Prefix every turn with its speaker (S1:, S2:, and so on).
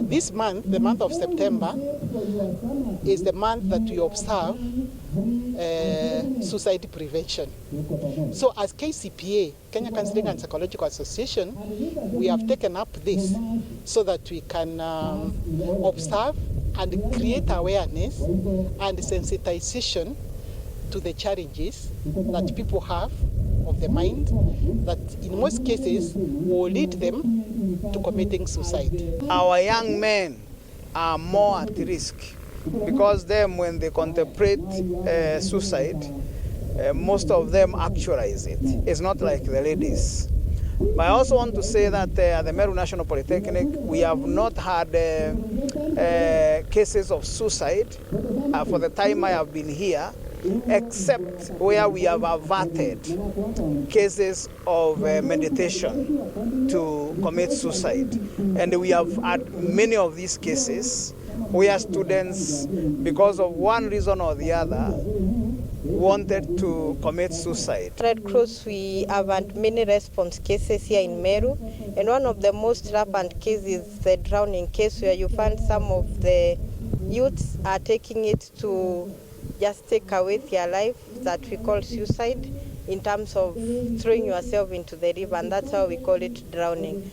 S1: This month, the month of September, is the month that we observe suicide prevention. So as KCPA, Kenya Counseling and Psychological Association, we have taken up this so that we can observe and create awareness and sensitization to the challenges that people have of the mind that in most cases will lead them to committing suicide.
S2: Our young men are more at risk because them, when they contemplate suicide, most of them actualize it. It's not like the ladies. But I also want to say that at the Meru National Polytechnic, we have not had cases of suicide for the time I have been here, except where we have averted cases of meditation to commit suicide. And we have had many of these cases where students, because of one reason or the other, wanted to commit suicide.
S3: Red Cross, we have had many response cases here in Meru, and one of the most rampant cases is the drowning case, where you find some of the youths are taking it to just take away their life, that we call suicide, in terms of throwing yourself into the river, and that's how we call it drowning.